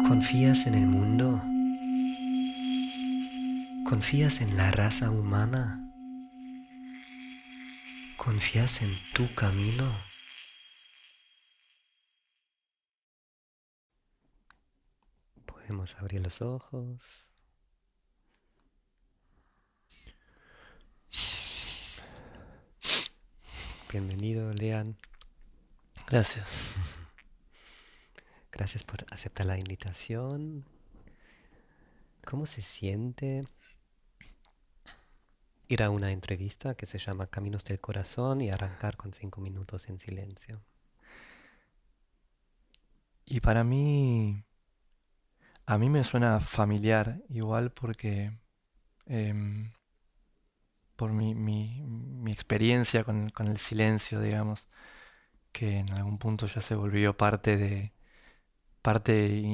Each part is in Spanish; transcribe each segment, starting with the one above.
¿Confías en el mundo? ¿Confías en la raza humana? ¿Confías en tu camino? Podemos abrir los ojos. Bienvenido, Lean. Gracias. Gracias por aceptar la invitación. ¿Cómo se siente ir a una entrevista que se llama Caminos del Corazón y arrancar con 5 minutos en silencio? Y para mí, a mí me suena familiar igual porque em, por mi experiencia con el silencio, digamos, que en algún punto ya se volvió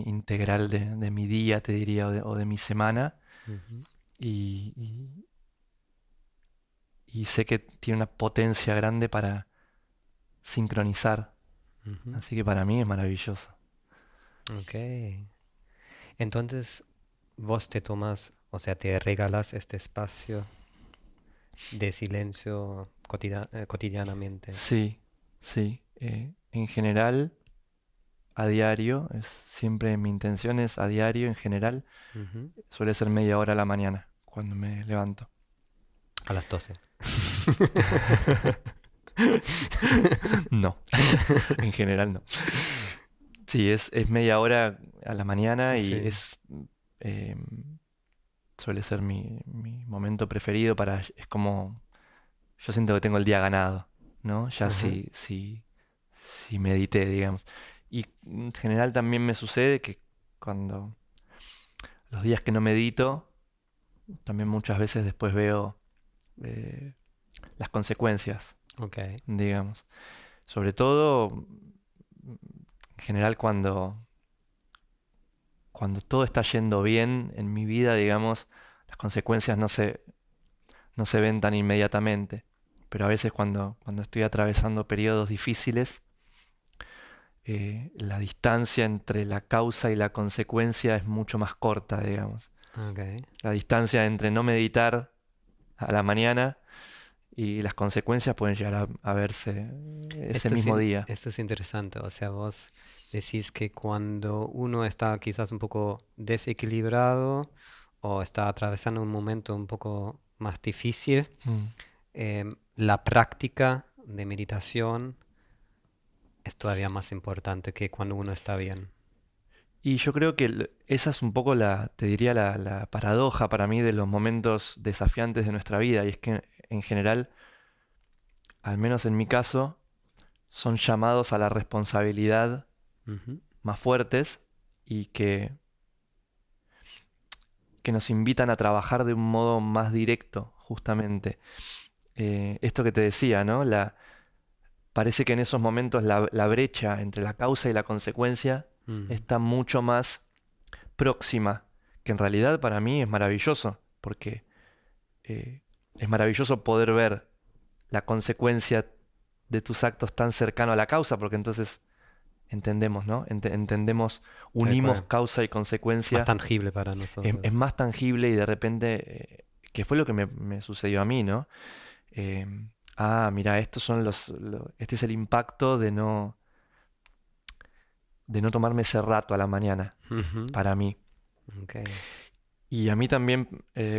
integral de mi día, te diría, o de mi semana. Ujú, Y, y- y sé que tiene una potencia grande para sincronizar. ujú. Así que para mí es maravilloso. Ok. Entonces, vos te tomas, o sea, te regalas este espacio de silencio cotidianamente. Sí, sí. En general, a diario, siempre mi intención es a diario en general, Ujú. suele ser media hora a la mañana cuando me levanto. A las 12. No, en general no. Sí, es media hora a la mañana y Sí. em, suele ser mi momento preferido es como, yo siento que tengo el día ganado, ¿no? Ya Ajá. si medité, digamos. Y en general también me sucede que cuando los días que no medito, también muchas veces después veo eh, las consecuencias, Ok. digamos. Sobre todo, en general, cuando todo está yendo bien en mi vida, digamos, las consecuencias no se ven tan inmediatamente. Pero a veces cuando estoy atravesando periodos difíciles, la distancia entre la causa y la consecuencia es mucho más corta, digamos. Ok. La distancia entre no meditar a la mañana y las consecuencias pueden llegar a verse ese mismo día. Esto es interesante. O sea, vos decís que cuando uno está quizás un poco desequilibrado o está atravesando un momento un poco más difícil, Mm. la práctica de meditación es todavía más importante que cuando uno está bien. Y yo creo que esa es un poco te diría, la paradoja para mí de los momentos desafiantes de nuestra vida, y es que en general, al menos en mi caso, son llamados a la responsabilidad Ujú. más fuertes y que nos invitan a trabajar de un modo más directo, justamente. Esto que te decía, ¿no? Parece que en esos momentos la brecha entre la causa y la consecuencia Mm. está mucho más próxima, que en realidad para mí es maravilloso, porque eh, es maravilloso poder ver la consecuencia de tus actos tan cercano a la causa, porque entonces entendemos, ¿no? Entendemos, Tal unimos cual. causa y Es más consecuencia, tangible para es nosotros. más tangible y de repente, que fue lo que me sucedió a mí, ¿no? Mira, estos son este es el impacto de no tomarme ese rato a la mañana, Ujú. para mí. Ok. Y a mí también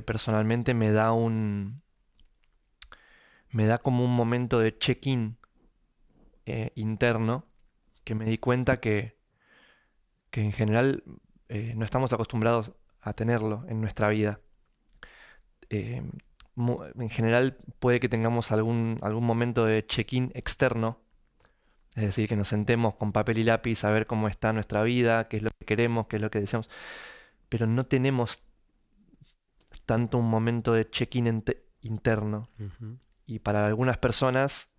personalmente me da como un momento de check-in interno que me di cuenta que en general no estamos acostumbrados a tenerlo en nuestra vida. Eh, en general puede que tengamos algún momento de check-in externo, es decir, que nos sentemos con papel y lápiz a ver cómo está nuestra vida, qué es lo que queremos, qué es lo que deseamos, pero no tenemos tanto un momento de check-in interno. Ujú. Y para algunas personas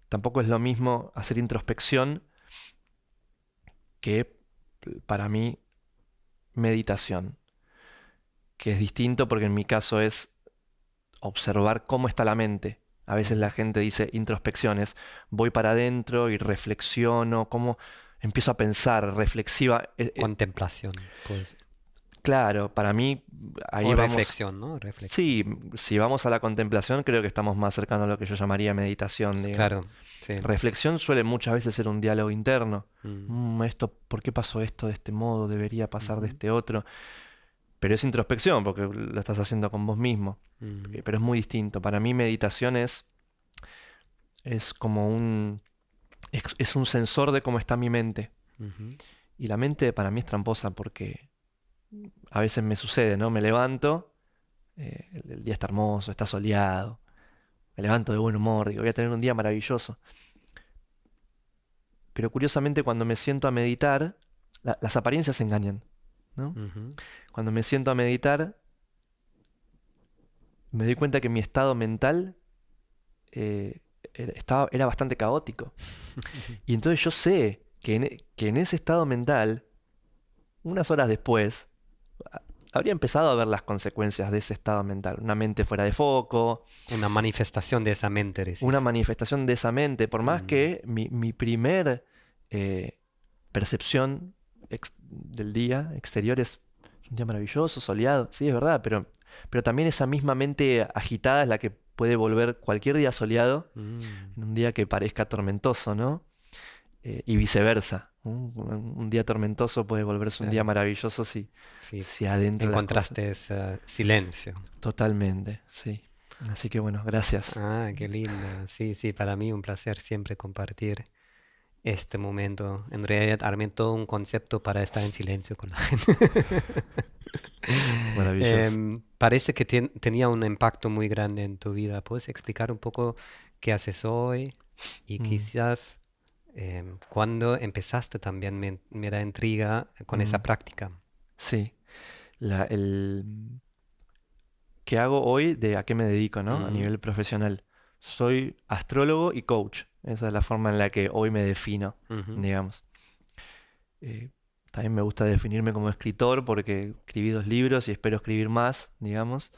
tampoco es lo mismo hacer introspección que para mí meditación, que es distinto porque en mi caso es observar cómo está la mente. A veces la Ujú. gente dice introspecciones, voy para adentro y reflexiono, cómo empiezo a pensar, reflexiva. Contemplación, pues. Claro, para mí ahí O vamos. reflexión, ¿no? Reflexión. Sí, si vamos a la contemplación, creo que estamos más cercanos a lo que yo llamaría meditación, digamos. Claro, sí. Reflexión suele muchas veces ser un diálogo interno. Mm, ¿Por qué pasó esto de este modo? Debería pasar de ujú, este otro. Pero es introspección, porque lo estás haciendo con vos mismo. mm, Pero es muy distinto. Para mí meditación es como es un sensor de cómo está mi mente. ujú. Y la mente para mí es tramposa porque a veces me sucede, ¿no? Me levanto, el día está hermoso, está soleado, me levanto de buen humor, digo, voy a tener un día maravilloso. Pero curiosamente cuando me siento a meditar, las apariencias engañan, ¿no? Ujú. Cuando me siento a meditar, me doy cuenta que mi estado mental eh, era bastante caótico. Y entonces yo sé que en ese estado mental, unas horas después, a- habría empezado a ver las consecuencias de ese estado mental. Una mente fuera de foco, Una manifestación de esa mente, una decís. manifestación de esa mente, por más Mm, que mi primer eh, percepción del día exterior es un día maravilloso, soleado, sí, es verdad, pero también esa misma mente agitada es la que puede volver cualquier día soleado mm. en un día que parezca tormentoso, ¿no? Y viceversa. Un día tormentoso puede volverse un día Claro, maravilloso sí. si adentro las cosas. Encontraste ese silencio. Totalmente, sí. Así que bueno, gracias. Ah, qué lindo. Sí, sí, para mí un placer siempre compartir este momento. En realidad armé todo un concepto para estar en silencio con la gente. Maravilloso. Parece que tenía un impacto muy grande en tu vida. ¿Puedes explicar un poco qué haces hoy? Y Mm, quizás cuándo empezaste también me da intriga con esa mm, práctica. sí. El ¿qué hago hoy? De a qué me dedico, ¿no? A Mm, nivel profesional. Soy astrólogo y coach. Esa es la forma en la que hoy me defino, ujú. digamos. Eh, También me gusta definirme como escritor porque escribí 2 libros y espero escribir más, digamos.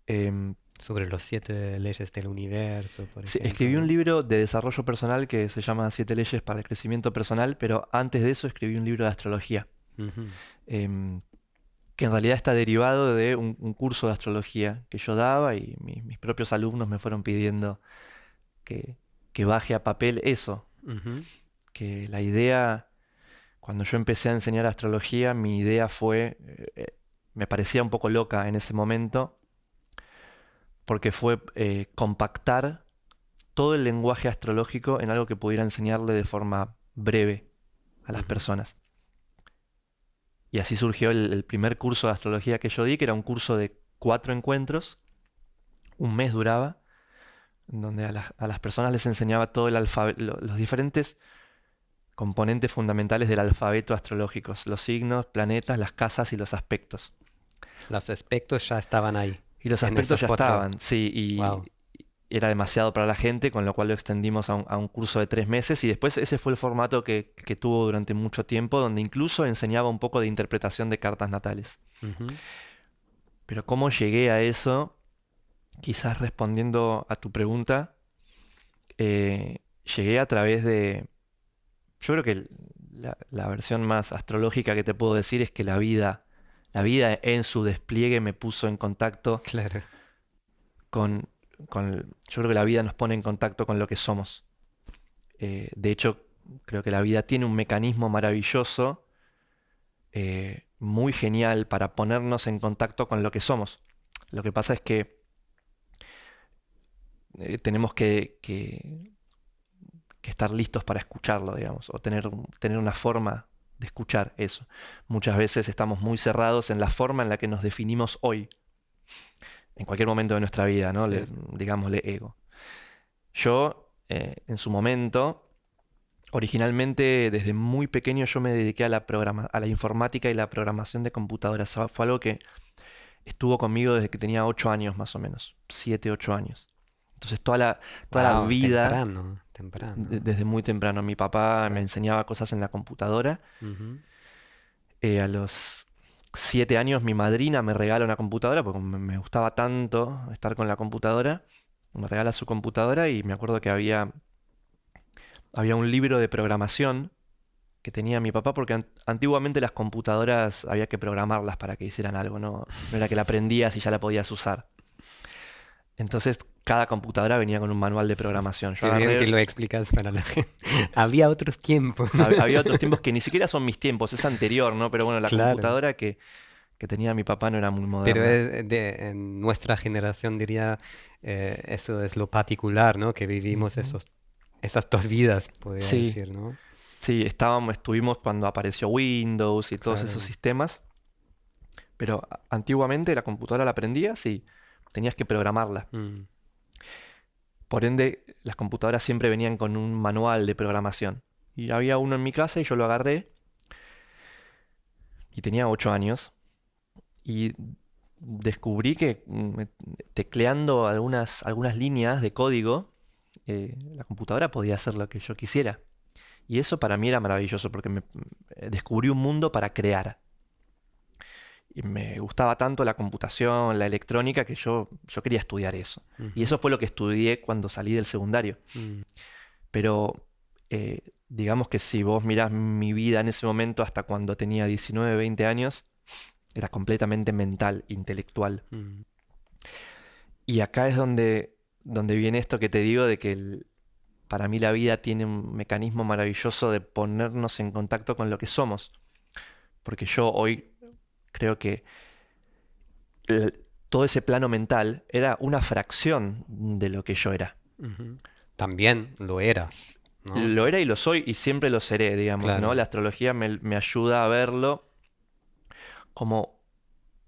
Em, Sobre los 7 leyes del universo, por sí, ejemplo, escribí un ¿no? libro de desarrollo personal que se llama 7 leyes para el crecimiento personal, pero antes de eso escribí un libro de astrología, Ujú. em, que en realidad está derivado de un curso de astrología que yo daba y mis propios alumnos me fueron pidiendo que, que baje a papel eso, Ujú, que la idea, cuando yo empecé a enseñar astrología, mi idea fue, me parecía un poco loca en ese momento, porque fue compactar todo el lenguaje astrológico en algo que pudiera enseñarle de forma breve a las ujú. personas. Y así surgió el primer curso de astrología que yo di, que era un curso de 4 encuentros, un mes duraba, en donde a las personas les enseñaba todo el alfabeto, los diferentes componentes fundamentales del alfabeto astrológico, los signos, planetas, las casas y los aspectos. Los aspectos ya estaban ahí, Y los en aspectos esos ya cuatro. estaban, sí, Wow. y era demasiado para la gente, con lo cual lo extendimos a un curso de 3 meses y después ese fue el formato que tuvo durante mucho tiempo, donde incluso enseñaba un poco de interpretación de cartas natales. Pero cómo llegué a eso, quizás respondiendo a tu pregunta, llegué a través de, yo creo que la versión más astrológica que te puedo decir es que la vida en su despliegue me puso en contacto Claro. con, yo creo que la vida nos pone en contacto con lo que somos. De hecho, creo que la vida tiene un mecanismo maravilloso, muy genial para ponernos en contacto con lo que somos. Lo que pasa es que tenemos que estar listos para escucharlo, digamos, o tener una forma de escuchar eso. Muchas veces estamos muy cerrados en la forma en la que nos definimos hoy, en cualquier momento de nuestra vida, ¿no? Sí. Digámosle ego. Yo, en su momento, originalmente, desde muy pequeño, yo me dediqué a a la informática y la programación de computadoras. Fue algo que estuvo conmigo desde que tenía 8 años más o menos, 7, 8 años. Entonces toda la Wow, vida, temprano, temprano. desde muy temprano, mi papá me Claro. enseñaba cosas en la computadora. Ujú. A los 7 años mi madrina me regala una computadora porque me gustaba tanto estar con la computadora. Me regala su computadora y me acuerdo que había un libro de programación que tenía mi papá, porque antiguamente las computadoras había que programarlas para que hicieran algo, no era que la aprendías y ya la podías usar. Entonces, cada computadora venía con un manual de programación. Yo Qué bien que agarré, lo explicas para la gente. Había otros tiempos. había otros tiempos que ni siquiera son mis tiempos, es anterior, ¿no? Pero bueno, la Claro. computadora que tenía mi papá no era muy Pero moderna. en nuestra generación diría, eso es lo particular, ¿no? Que vivimos Ujú. esas dos vidas, podría Sí, decir, ¿no? sí, estuvimos cuando apareció Windows y todos esos Claro. sistemas, pero antiguamente la computadora la aprendías y tenías que programarla. Mm, Por ende, las computadoras siempre venían con un manual de programación. Y había uno en mi casa y yo lo agarré y tenía 8 años y descubrí que tecleando algunas líneas de código, la computadora podía hacer lo que yo quisiera. Y eso para mí era maravilloso porque descubrí un mundo para crear. Y me gustaba tanto la computación, la electrónica, que yo quería estudiar eso. Y ujú, eso fue lo que estudié cuando salí del secundario. mm, Pero digamos que si vos mirás mi vida en ese momento hasta cuando tenía 19, 20 años, era completamente mental, intelectual. mm, Y acá es donde viene esto que te digo de que para mí la vida tiene un mecanismo maravilloso de ponernos en contacto con lo que somos. Porque yo hoy creo que todo ese plano mental era una fracción de lo que yo era. ujú. También lo eras, ¿no? Lo era y lo soy y siempre lo seré, digamos, ¿no? Claro. La astrología me ayuda a verlo como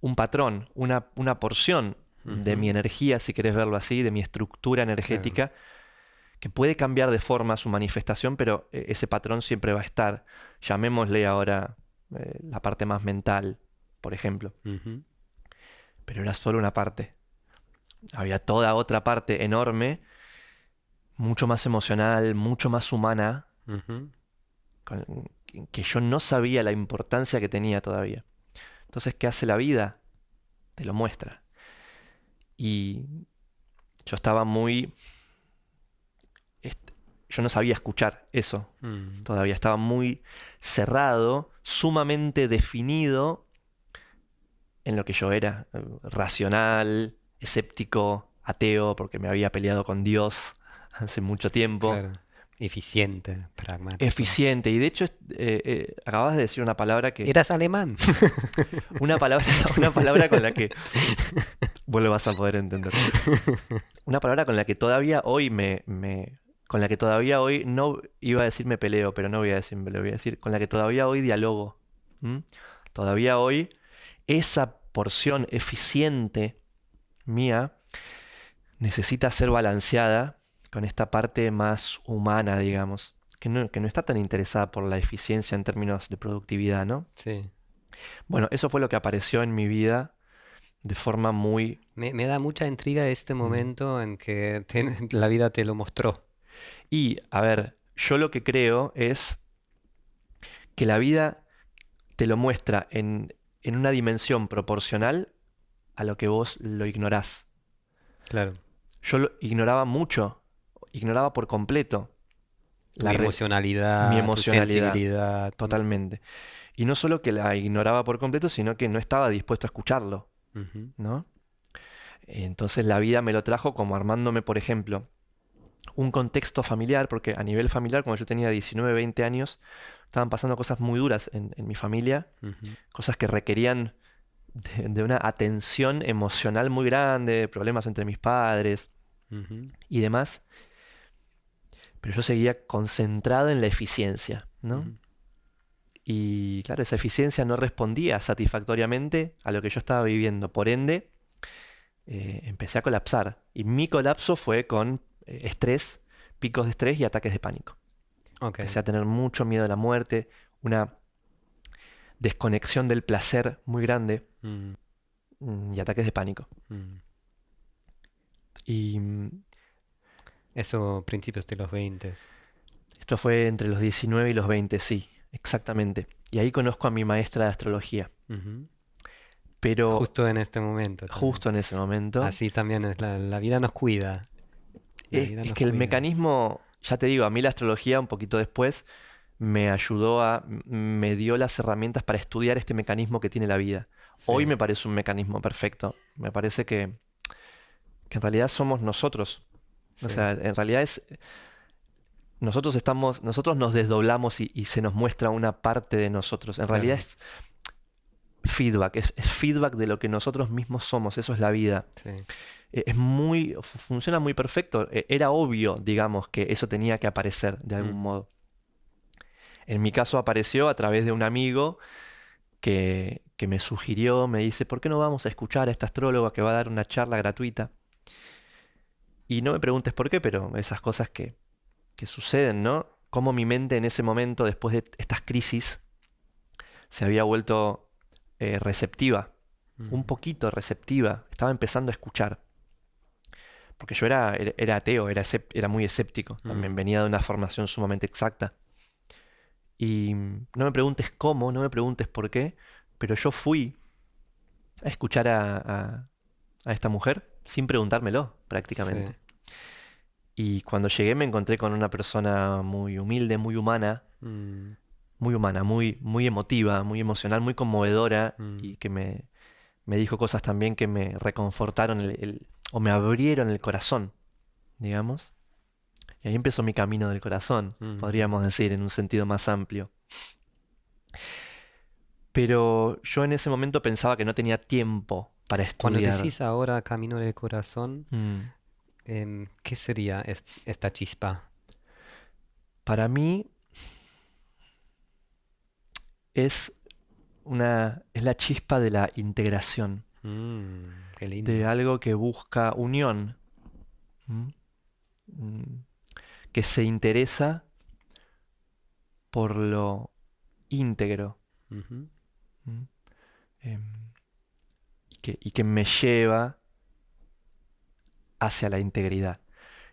un patrón, una porción de Ujú, mi energía, si querés verlo así, de mi estructura claro. energética, que puede cambiar de forma su manifestación, pero ese patrón siempre va a estar. Llamémosle ahora la parte más mental, por ejemplo, Ujú, pero era solo una parte. Había toda otra parte enorme, mucho más emocional, mucho más humana, ujú, con- que yo no sabía la importancia que tenía todavía. Entonces, ¿qué hace la vida? Te lo muestra. Y yo estaba est- yo no sabía escuchar eso. mm, Todavía estaba muy cerrado, sumamente definido en lo que yo era. Racional, escéptico, ateo, porque me había peleado con Dios hace mucho tiempo. claro. Eficiente, pragmático. Eficiente. Y de hecho, acabas de decir una palabra Eras alemán. una palabra, una palabra con la que vos lo vas a poder entender. Una palabra con la que todavía hoy con la que todavía hoy no iba a decir me peleo, pero no voy a decir me peleo, voy a decir con la que todavía hoy dialogo. ¿M? Todavía hoy esa porción eficiente mía necesita ser balanceada con esta parte más humana, digamos, que no está tan interesada por la eficiencia en términos de productividad, ¿no? Sí. Bueno, eso fue lo que apareció en mi vida de forma muy... Me da mucha intriga este mm, momento en que la vida te lo mostró. Y, a ver, yo lo que creo es que la vida te lo muestra en una dimensión proporcional a lo que vos lo ignorás. Claro. Yo lo ignoraba mucho, ignoraba por completo Tu mi emocionalidad, tu emocionalidad, sensibilidad. totalmente. Y no solo que la ignoraba por completo, sino que no estaba dispuesto a escucharlo, Ujú, ¿no? Entonces la vida me lo trajo como armándome, por ejemplo, un contexto familiar, porque a nivel familiar, cuando yo tenía 19, 20 años, estaban pasando cosas muy duras en mi familia, ujú, cosas que requerían de una atención emocional muy grande, problemas entre mis padres ujú, y demás, pero yo seguía concentrado en la eficiencia, ¿no? ujú. Y claro, esa eficiencia no respondía satisfactoriamente a lo que yo estaba viviendo. Por ende, empecé a colapsar. Y mi colapso fue con estrés, picos de estrés y ataques de pánico. Ok. Empecé a tener mucho miedo a la muerte, una desconexión del placer muy grande Mm, y ataques de pánico. mm. Y Eso, principios de los 20. esto fue entre los 19 y los 20, sí, exactamente. Y ahí conozco a mi maestra de astrología. Ujú. Pero Justo en este momento también. justo en ese momento, Así también es la vida nos cuida. La vida es nos que el cuida. mecanismo, ya te digo, a mí la astrología un poquito después me ayudó me dio las herramientas para estudiar este mecanismo que tiene la vida. Hoy Sí, me parece un mecanismo perfecto. Me parece que en realidad somos nosotros. O sí. sea, en realidad nosotros nos desdoblamos y se nos muestra una parte de nosotros. En realidad Claro, es feedback, es feedback de lo que nosotros mismos somos. Eso es la vida. sí. Funciona muy perfecto. Era obvio, digamos, que eso tenía que aparecer de algún Mm, modo. En mi caso apareció a través de un amigo que me sugirió, me dice, ¿por qué no vamos a escuchar a esta astróloga que va a dar una charla gratuita? Y no me preguntes por qué, pero esas cosas que suceden, ¿no? Cómo mi mente en ese momento, después de estas crisis, se había vuelto receptiva, un mm, poquito receptiva, estaba empezando a escuchar. Porque yo era ateo, era muy escéptico, también mm. venía de una formación sumamente exacta. Y no me preguntes cómo, no me preguntes por qué, pero yo fui a escuchar a esta mujer sin preguntármelo, Sí. prácticamente. Y cuando llegué me encontré con una persona muy humilde, Mm, muy humana, muy emotiva, muy emocional, muy conmovedora mm. y que me dijo cosas también que me reconfortaron o me abrieron el corazón, digamos. Y ahí empezó mi camino del corazón, Mm. podríamos decir, en un sentido más amplio. Pero yo en ese momento pensaba que no tenía tiempo para Cuando estudiar. decís ahora camino del corazón, Mm, ¿qué sería esta chispa? Para mí es es la chispa de la integración, Qué de lindo. algo que busca unión, ¿m? Mm, que se interesa por lo íntegro, Ujú. ¿m? Em, y que me lleva hacia la integridad.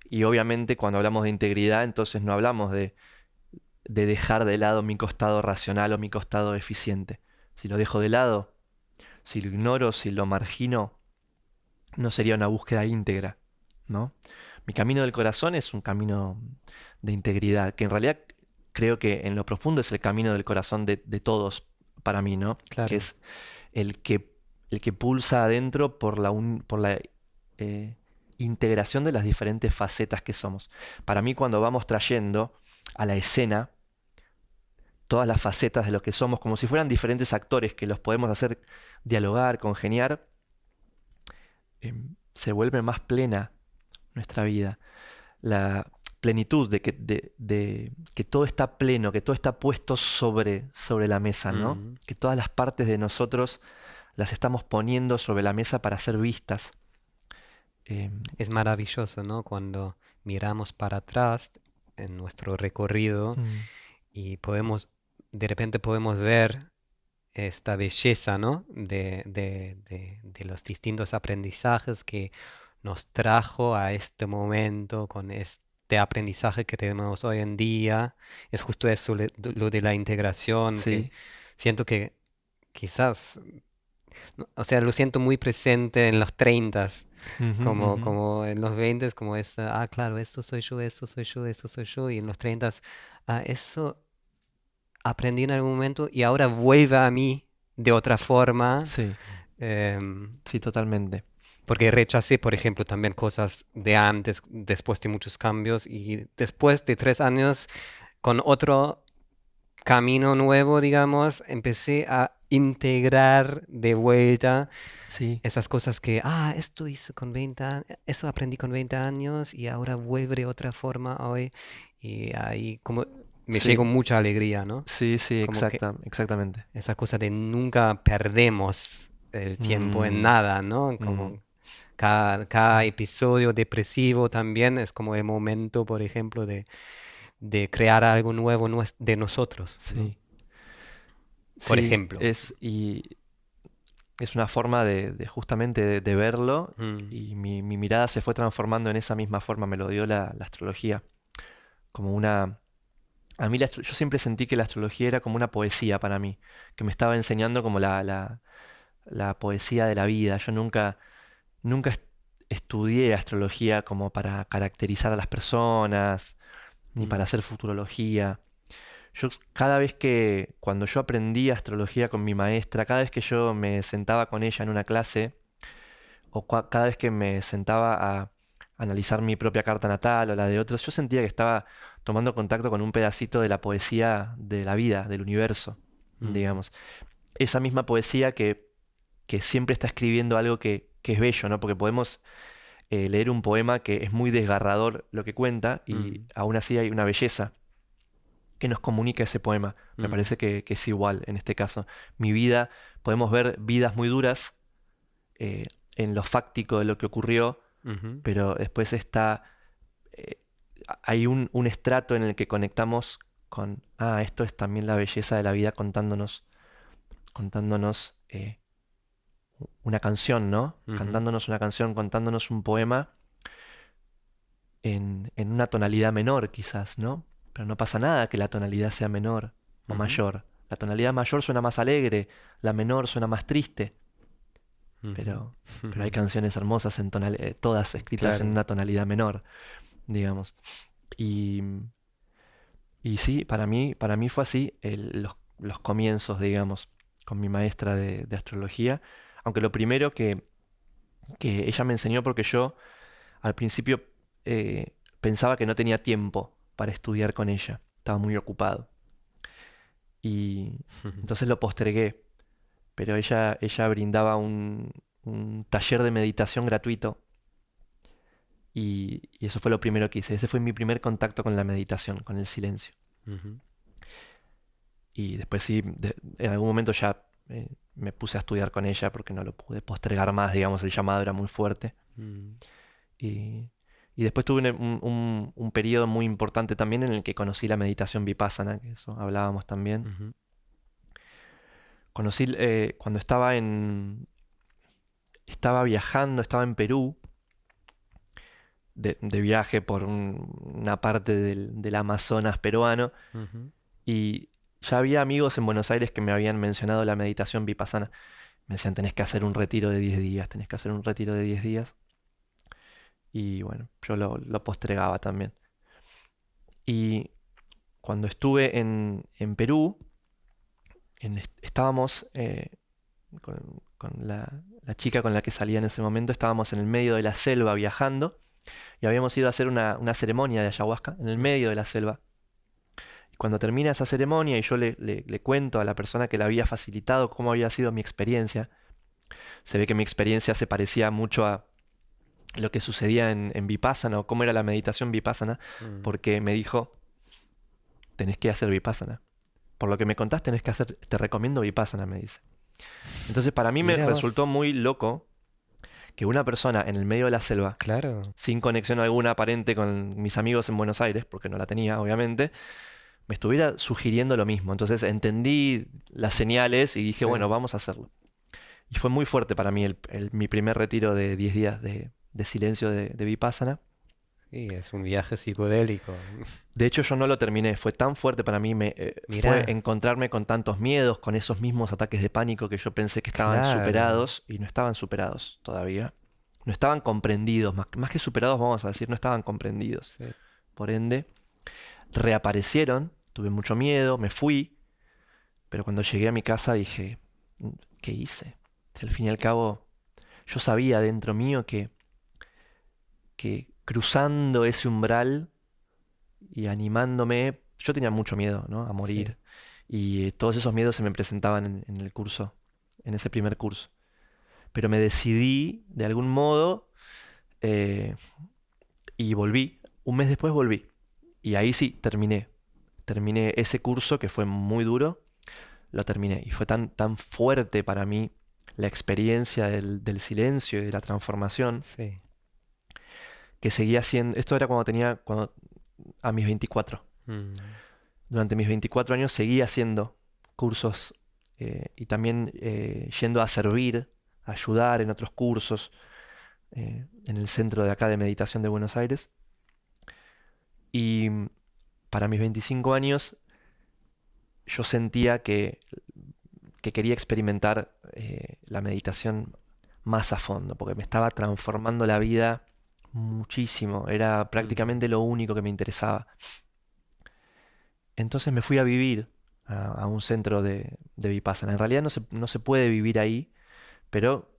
Y obviamente cuando hablamos de integridad, entonces no hablamos de dejar de lado mi costado racional o mi costado eficiente. Si lo dejo de lado, si lo ignoro, si lo margino, no sería una búsqueda íntegra, ¿no? Mi camino del corazón es un camino de integridad, que en realidad creo que en lo profundo es el camino del corazón de todos para mí, ¿no? Que Claro. es el que, el que pulsa adentro por la integración de las diferentes facetas que somos. Para mí, cuando vamos trayendo a la escena todas las facetas de lo que somos, como si fueran diferentes actores que los podemos hacer dialogar, congeniar, se vuelve más plena nuestra vida. La plenitud de que todo está pleno, que todo está puesto sobre la mesa, ¿no? Mm. Que todas las partes de nosotros las estamos poniendo sobre la mesa para ser vistas. Em, Es maravilloso, ¿no? Cuando miramos para atrás en nuestro recorrido mm, y de repente podemos ver esta belleza, ¿no? De los distintos aprendizajes que nos trajo a este momento con este aprendizaje que tenemos hoy en día. Es justo eso, lo de la integración, que sí. siento que quizás, no, o sea, lo siento muy presente en los 30, Ujú, como, ujú. como en los 20, como es, claro, esto soy yo, esto soy yo, esto soy yo, y en los 30, eso aprendí en algún momento y ahora vuelve a mí de otra forma, Sí, em, sí, totalmente. porque rechacé, por ejemplo, también cosas de antes, después de muchos cambios y después de 3 años con otro camino nuevo, digamos, empecé a integrar de vuelta Sí, esas cosas que, esto hice con 20 años, eso aprendí con 20 años y ahora vuelve de otra forma hoy y ahí como me llegó sí, mucha alegría, ¿no? sí, sí, Como que exactamente. esa cosa de nunca perdemos el tiempo en Mm, nada, ¿no? mm, Como cada sí, episodio depresivo también es como el momento, por ejemplo, de crear algo nuevo de nosotros, ¿no? sí. Por Sí, ejemplo. es una forma de justamente de verlo Mm, y mi mirada se fue transformando en esa misma forma, me lo dio la astrología, como una... A mí yo siempre sentí que la astrología era como una poesía para mí, que me estaba enseñando como la poesía de la vida. Yo nunca estudié astrología como para caracterizar a las personas, ni para mm, hacer futurología. Yo cada vez que, cuando yo aprendí astrología con mi maestra, cada vez que yo me sentaba con ella en una clase, o cada vez que me sentaba a analizar mi propia carta natal o la de otros, yo sentía que estaba tomando contacto con un pedacito de la poesía de la vida, del universo, Ujú, digamos. Esa misma poesía que siempre está escribiendo algo que es bello, ¿no? Porque podemos leer un poema que es muy desgarrador lo que cuenta y ujú, aún así hay una belleza que nos comunica ese poema. Me ujú, parece que es igual en este caso. Mi vida, podemos ver vidas muy duras eh, en lo fáctico de lo que ocurrió, ujú, pero después está, eh, hay un estrato en el que conectamos con, esto es también la belleza de la vida contándonos una canción, ¿no? ujú, Cantándonos una canción, contándonos un poema en una tonalidad menor, quizás, ¿no? Pero no pasa nada que la tonalidad sea menor o ujú, mayor. La tonalidad mayor suena más alegre, la menor suena más triste, ujú, pero, pero hay ujú. canciones hermosas todas escritas en Claro. una tonalidad menor, digamos. Y, y sí, para mí fue así los comienzos, digamos, con mi maestra de astrología. Aunque lo primero que ella me enseñó porque yo al principio pensaba que no tenía tiempo para estudiar con ella, estaba muy ocupado. Y entonces lo postergué, pero ella brindaba un taller de meditación gratuito y eso fue lo primero que hice. Ese fue mi primer contacto con la meditación, con el silencio. Ujú, Y después sí, en algún momento ya me puse a estudiar con ella porque no lo pude postergar más, digamos, el llamado era muy fuerte. mm, Y, y después tuve un periodo muy importante también en el que conocí la meditación vipassana, que eso hablábamos también. ujú, Conocí cuando estaba viajando, estaba en Perú, de viaje por una parte del Amazonas peruano, ujú, y ya había amigos en Buenos Aires que me habían mencionado la meditación vipassana. Me decían, tenés que hacer un retiro de 10 días, tenés que hacer un retiro de 10 días. Y bueno, yo lo postergaba también. Y cuando estuve en Perú, estábamos con la chica con la que salía en ese momento, estábamos en el medio de la selva viajando y habíamos ido a hacer una ceremonia de ayahuasca en el mm, medio de la selva. Y cuando termina esa ceremonia y yo le cuento a la persona que la había facilitado cómo había sido mi experiencia, se ve que mi experiencia se parecía mucho a lo que sucedía en Vipassana o cómo era la meditación Vipassana, mm. porque me dijo, tenés que hacer Vipassana. Por lo que me contás, tenés que hacer, te recomiendo Vipassana, me dice. Entonces para mí me Mira vos, resultó muy loco que una persona en el medio de la selva, claro, sin conexión alguna aparente con mis amigos en Buenos Aires, porque no la tenía, obviamente, me estuviera sugiriendo lo mismo. Entonces entendí las señales y dije, sí, bueno, vamos a hacerlo. Y fue muy fuerte para mí mi primer retiro de 10 días de silencio de Vipassana. sí, es un viaje psicodélico. De hecho, yo no lo terminé. Fue tan fuerte para mí, fue Mira, encontrarme con tantos miedos, con esos mismos ataques de pánico que yo pensé que estaban claro, superados y no estaban superados todavía. No estaban comprendidos, más que superados, vamos a decir, no estaban comprendidos. sí, Por ende, reaparecieron, tuve mucho miedo, me fui, pero cuando llegué a mi casa dije, ¿qué hice? Si al fin y al cabo, yo sabía dentro mío que cruzando ese umbral y animándome, yo tenía mucho miedo, ¿no? A sí, morir. Y todos esos miedos se me presentaban en el curso, en ese primer curso. Pero me decidí, de algún modo, eh, y volví. Un mes después volví. Y ahí sí, terminé. Terminé ese curso que fue muy duro, lo terminé. Y fue tan fuerte para mí la experiencia del silencio y de la transformación, sí, que seguía siendo, esto era a mis 24. mm, Durante mis 24 años seguí haciendo cursos y también yendo a servir, a ayudar en otros cursos en el centro de acá de meditación de Buenos Aires. Y para mis 25 años yo sentía que quería experimentar la meditación más a fondo, porque me estaba transformando la vida muchísimo, era ujú, prácticamente lo único que me interesaba. Entonces me fui a vivir a un centro de Vipassana. En realidad no se puede vivir ahí, pero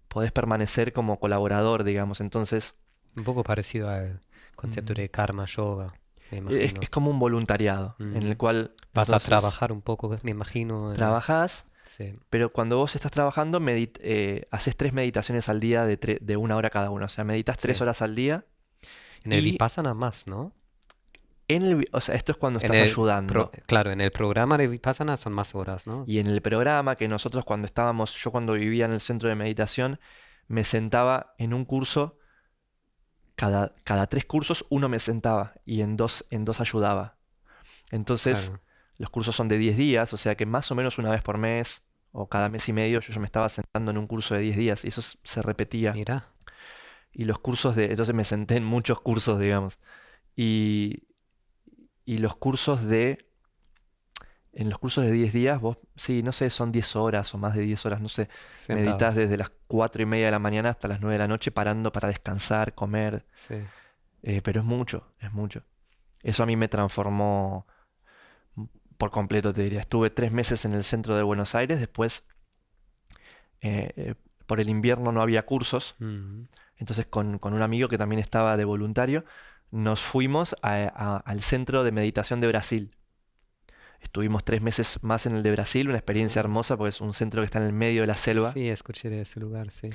podés permanecer como colaborador, digamos. Entonces, Un poco parecido al concepto mm, de karma yoga, me es imagino. como un voluntariado en el Ujú. cual Vas a entonces trabajar un poco, me imagino. trabajás, Sí. pero cuando vos estás trabajando, haces 3 meditaciones al día de 1 hora cada una. O sea, meditas Sí. 3 horas al día En el y Vipassana más, ¿no? o sea, esto es cuando estás ayudando. Claro, en el programa de Vipassana son más horas, ¿no? Y en el programa que nosotros yo cuando vivía en el centro de meditación, me sentaba en un curso, cada 3 cursos uno me sentaba y en dos ayudaba. Entonces, Claro. los cursos son de 10 días, o sea que más o menos una vez por mes o cada mes y medio yo ya me estaba sentando en un curso de 10 días y eso se repetía. Mira. Y entonces me senté en muchos cursos, digamos. Y, y en los cursos de 10 días, vos, sí, no sé, son 10 horas o más de 10 horas, no sé, meditas Sentados. desde las 4:30 de la mañana hasta las 9 de la noche parando para descansar, comer, Sí. pero es mucho, es mucho. Eso a mí me transformó por completo, te diría. Estuve 3 meses en el centro de Buenos Aires, después eh, eh, por el invierno no había cursos, Mm. entonces con un amigo que también estaba de voluntario, nos fuimos al centro de meditación de Brasil. Estuvimos 3 meses más en el de Brasil, una experiencia Uh, hermosa porque es un centro que está en el medio de la selva. sí, escuché de ese lugar, sí.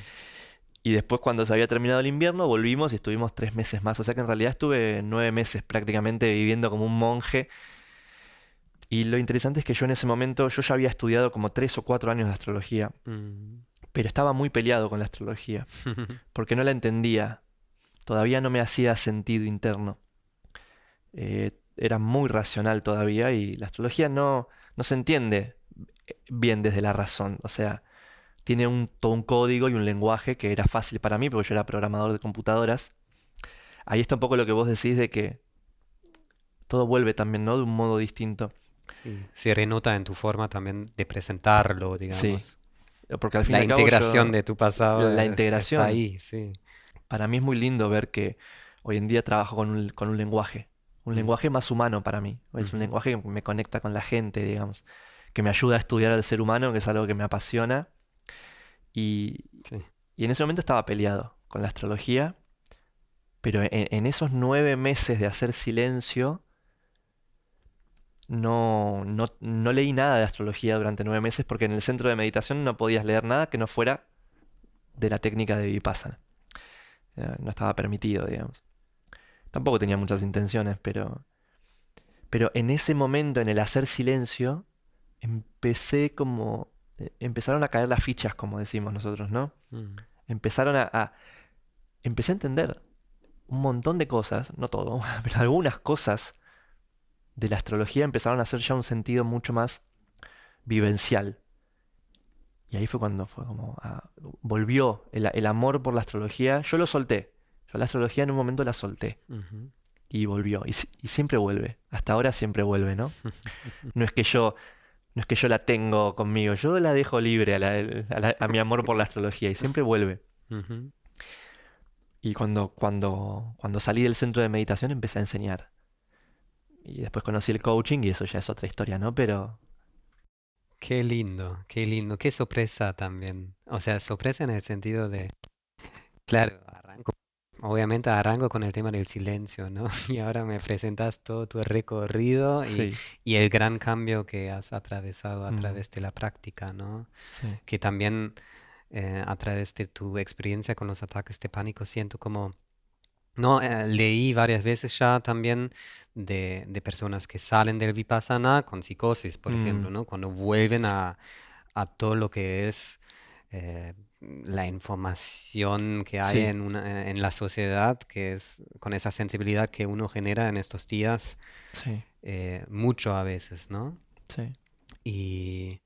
Y después cuando se había terminado el invierno volvimos y estuvimos 3 meses más. O sea que en realidad estuve 9 meses prácticamente viviendo como un monje. Y lo interesante es que yo en ese momento, yo ya había estudiado como 3 o 4 años de astrología, Mm. pero estaba muy peleado con la astrología, porque no la entendía. Todavía no me hacía sentido interno. Era muy racional todavía y la astrología no se entiende bien desde la razón. O sea, tiene todo un código y un lenguaje que era fácil para mí porque yo era programador de computadoras. Ahí está un poco lo que vos decís de que todo vuelve también, ¿no? De un modo distinto. Sí, se renota en tu forma también de presentarlo, Sí, digamos. porque al fin y La al cabo integración de tu pasado la está integración, ahí, sí. para mí es muy lindo ver que hoy en día trabajo con un Mm, lenguaje más humano para mí. Es un ujú, lenguaje que me conecta con la gente, digamos, que me ayuda a estudiar al ser humano, que es algo que me apasiona. Y, sí. y en ese momento estaba peleado con la astrología, pero en esos 9 meses de hacer silencio, no leí nada de astrología durante 9 meses porque en el centro de meditación no podías leer nada que no fuera de la técnica de Vipassana. No estaba permitido, digamos. Tampoco tenía muchas intenciones, pero en ese momento, en el hacer silencio, empezaron a caer las fichas, como decimos nosotros, ¿no? Mm, Empezaron empecé a entender un montón de cosas, no todo, pero algunas cosas de la astrología empezaron a hacer ya un sentido mucho más vivencial. Y ahí fue cuando fue como, volvió el amor por la astrología. Yo lo solté. Yo la astrología en un momento la solté ujú. y volvió. Y siempre vuelve. Hasta ahora siempre vuelve, ¿no? No es que yo, no es que yo la tengo conmigo. Yo la dejo libre a mi amor por la astrología y siempre vuelve. Ujú. Y cuando salí del centro de meditación empecé a enseñar. Y después conocí el coaching y eso ya es otra historia, ¿no? Pero Qué lindo, qué sorpresa también. O sea, sorpresa en el sentido de, claro, obviamente arranco con el tema del silencio, ¿no? Y ahora me presentas todo tu recorrido sí. y el gran cambio que has atravesado a Mm, través de la práctica, ¿no? sí. Que también a través de tu experiencia con los ataques de pánico siento como, no, leí varias veces ya también de personas que salen del Vipassana con psicosis, por ejemplo, Mm, ¿no? Cuando vuelven a todo lo que es la información que hay sí. en la sociedad, que es con esa sensibilidad que uno genera en estos días, Sí. mucho a veces, ¿no? Sí. Y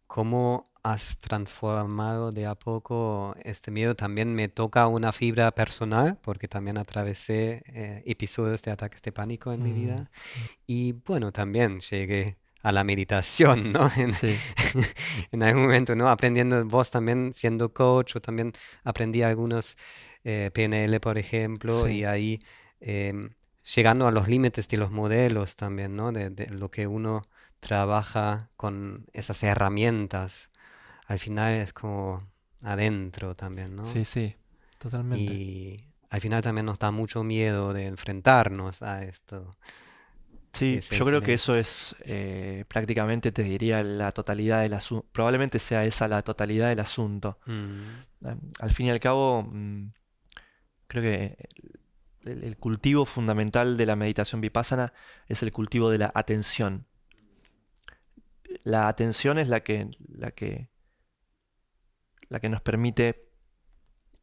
cómo has transformado de a poco este miedo. También me toca una fibra personal, porque también atravesé episodios de ataques de pánico en mi Mm, vida. Y bueno, también llegué a la meditación, ¿no? sí. En algún momento, ¿no? Aprendiendo vos también siendo coach, o también aprendí algunos PNL, por ejemplo, y Sí. ahí em, llegando a los límites de los modelos también, ¿no? De lo que uno trabaja con esas herramientas. Al final es como adentro también, ¿no? Sí, sí, totalmente. Y al final también nos da mucho miedo de enfrentarnos a esto. Sí, Es el yo creo que silencio. eso es prácticamente, te diría, la totalidad del asunto. Probablemente sea esa la totalidad del asunto. Mm, Al fin y al cabo, creo que el cultivo fundamental de la meditación vipassana es el cultivo de la atención. La atención es la que nos permite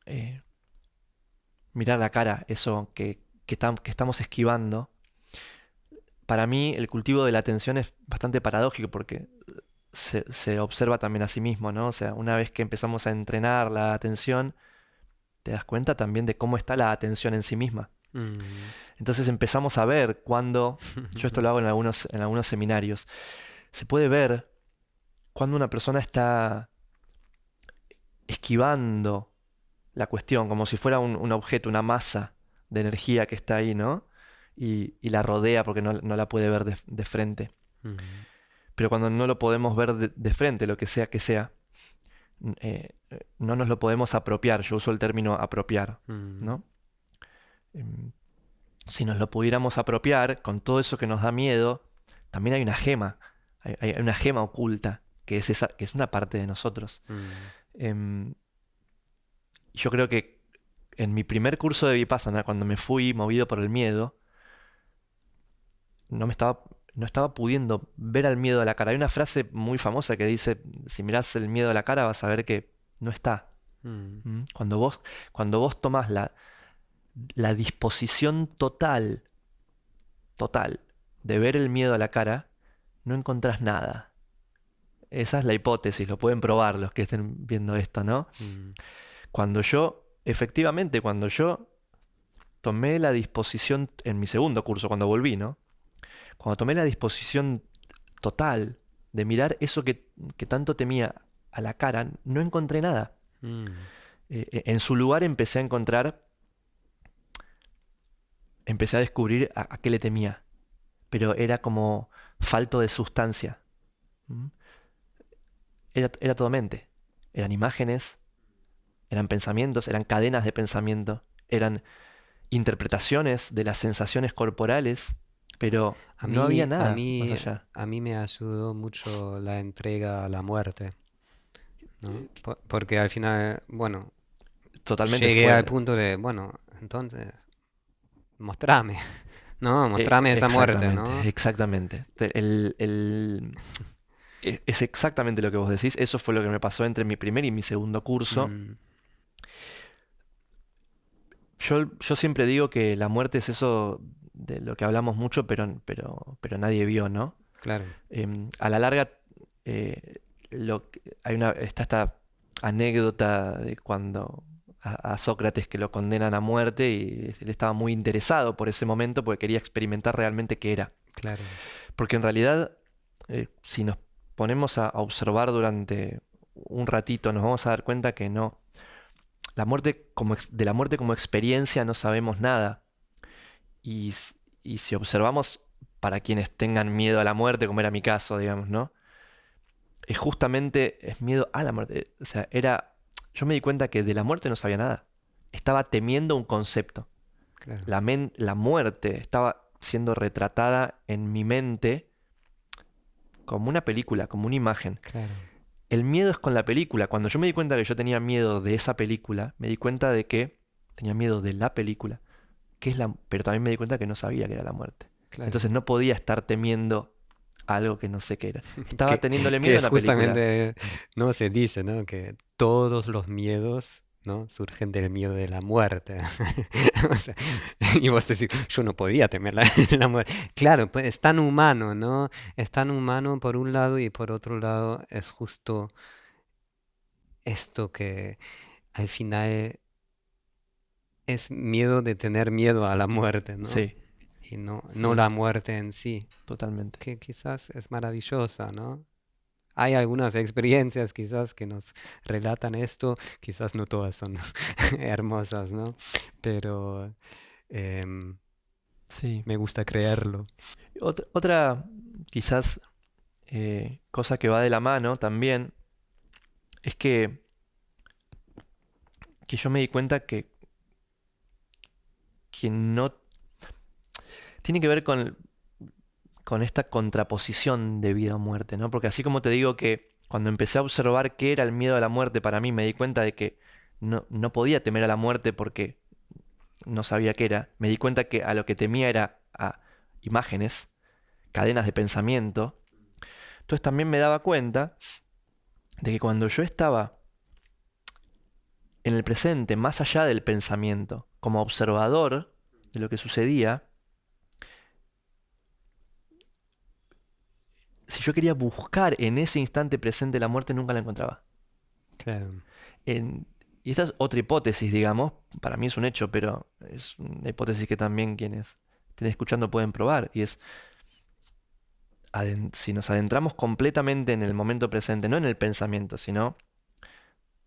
eh, mirar la cara, eso que estamos esquivando. Para mí, el cultivo de la atención es bastante paradójico porque se observa también a sí mismo, ¿no? O sea, una vez que empezamos a entrenar la atención, te das cuenta también de cómo está la atención en sí misma. mm. Entonces empezamos a ver cuando, yo esto lo hago en algunos seminarios, se puede ver cuando una persona está esquivando la cuestión, como si fuera un objeto, una masa de energía que está ahí, ¿no? Y la rodea porque no la puede ver de frente. Mm, Pero cuando no lo podemos ver de frente, lo que sea, no nos lo podemos apropiar. Yo uso el término apropiar, mm, ¿no? Em, si nos lo pudiéramos apropiar con todo eso que nos da miedo, también hay una gema, hay una gema oculta, que es una parte de nosotros. mm. Em, yo creo que en mi primer curso de Vipassana, cuando me fui movido por el miedo, no me estaba, no estaba pudiendo ver al miedo a la cara. Hay una frase muy famosa que dice, si mirás el miedo a la cara vas a ver que no está. Mm, ¿Mm? Cuando vos tomás la disposición total, total, de ver el miedo a la cara, no encontrás nada. Esa es la hipótesis, lo pueden probar los que estén viendo esto, ¿no? mm, Efectivamente, cuando yo tomé la disposición en mi segundo curso, cuando volví, ¿no? Cuando tomé la disposición total de mirar eso que tanto temía a la cara, no encontré nada. mm, En su lugar empecé a descubrir a qué le temía, pero era como falto de sustancia. ¿M? Era todo mente. Eran imágenes, eran pensamientos, eran cadenas de pensamiento, eran interpretaciones de las sensaciones corporales, pero A no había mí, a nada más mí, allá. a mí me ayudó mucho la entrega a la muerte, ¿no? Porque al final, bueno, Totalmente llegué al fue. punto de, bueno, entonces, mostrame, ¿no? Mostrame esa muerte, Exactamente, ¿no? exactamente. Es exactamente lo que vos decís. Eso fue lo que me pasó entre mi primer y mi segundo curso. Mm, Yo siempre digo que la muerte es eso de lo que hablamos mucho, pero nadie vio, ¿no? claro. A la larga, eh, está esta anécdota de cuando a Sócrates que lo condenan a muerte y él estaba muy interesado por ese momento porque quería experimentar realmente qué era. Claro. Porque en realidad, si nos ponemos a observar durante un ratito, nos vamos a dar cuenta que no. De la muerte como experiencia no sabemos nada. Y si observamos para quienes tengan miedo a la muerte, como era mi caso, digamos, ¿no? Es miedo a la muerte. O sea, yo me di cuenta que de la muerte no sabía nada. Estaba temiendo un concepto. Claro, La muerte estaba siendo retratada en mi mente como una película, como una imagen. claro. El miedo es con la película. Cuando yo me di cuenta que yo tenía miedo de esa película, me di cuenta de que tenía miedo de la película, pero también me di cuenta que no sabía que era la muerte. Claro. Entonces no podía estar temiendo algo que no sé qué era. Estaba Que, teniéndole que miedo a es una película. justamente, no se dice, ¿no? Que todos los miedos, ¿no? Surgen del miedo de la muerte. O sea, y vos decís, yo no podía temer la, la muerte. Claro, pues es tan humano, ¿no? Es tan humano por un lado y por otro lado es justo esto que al final es miedo de tener miedo a la muerte, ¿no? Sí, Y no sí, la muerte en sí, totalmente. que quizás es maravillosa, ¿no? Hay algunas experiencias quizás que nos relatan esto, quizás no todas son hermosas, ¿no? Pero em, Sí. Me gusta creerlo. Otra quizás cosa que va de la mano también es que yo me di cuenta que no tiene que ver con esta contraposición de vida o muerte, ¿no? Porque así como te digo que cuando empecé a observar qué era el miedo a la muerte para mí, me di cuenta de que no podía temer a la muerte porque no sabía qué era. Me di cuenta que a lo que temía era a imágenes, cadenas de pensamiento. Entonces también me daba cuenta de que cuando yo estaba en el presente, más allá del pensamiento, como observador de lo que sucedía, si yo quería buscar en ese instante presente la muerte, nunca la encontraba. Claro. Y esta es otra hipótesis, digamos, para mí es un hecho, pero es una hipótesis que también quienes estén escuchando pueden probar, y es, si nos adentramos completamente en el momento presente, no en el pensamiento, sino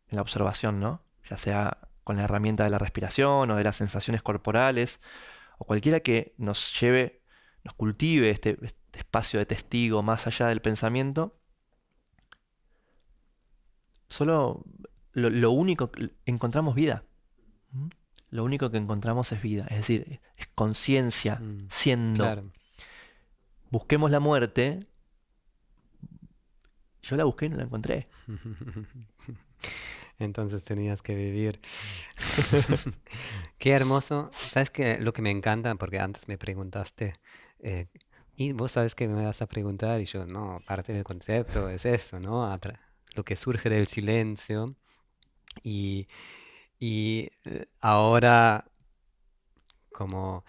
en la observación, ¿no? Ya sea con la herramienta de la respiración o de las sensaciones corporales, o cualquiera que nos lleve, nos cultive este espacio de testigo más allá del pensamiento, solo lo único, encontramos vida. ¿Mm? Lo único que encontramos es vida, es decir, es conciencia Mm, siendo. claro. Busquemos la muerte, yo la busqué y no la encontré. Entonces tenías que vivir. Qué hermoso. ¿Sabes qué? Lo que me encanta, porque antes me preguntaste, eh, y vos sabes que me vas a preguntar, y yo, no, parte del concepto es eso, ¿no? Lo que surge del silencio. Y, y ahora, como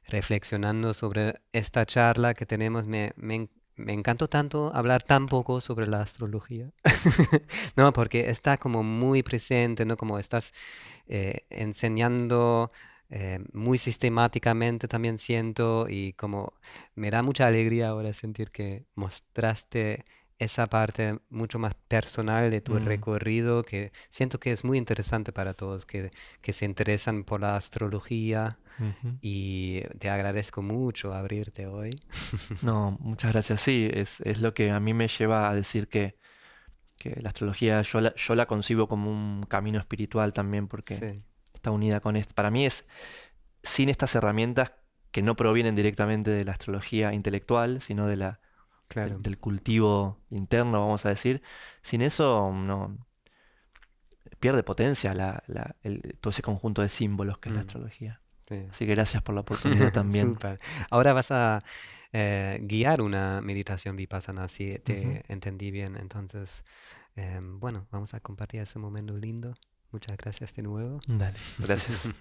reflexionando sobre esta charla que tenemos, me encantó tanto hablar tan poco sobre la astrología. No, porque está como muy presente, ¿no? Como estás enseñando muy sistemáticamente también siento y como me da mucha alegría ahora sentir que mostraste esa parte mucho más personal de tu Mm, recorrido que siento que es muy interesante para todos que se interesan por la astrología ujú. y te agradezco mucho abrirte hoy. No, muchas gracias. Sí, es lo que a mí me lleva a decir que la astrología yo la concibo como un camino espiritual también porque Sí, está unida con esto. Para mí es sin estas herramientas que no provienen directamente de la astrología intelectual, sino claro. del cultivo interno, vamos a decir. Sin eso no pierde potencia todo ese conjunto de símbolos que es la Mm, astrología. sí. Así que gracias por la oportunidad también. Súper. Ahora vas a guiar una meditación vipassana, si Ujú. te entendí bien. Entonces, bueno, vamos a compartir ese momento lindo. Muchas gracias de nuevo. Dale, gracias.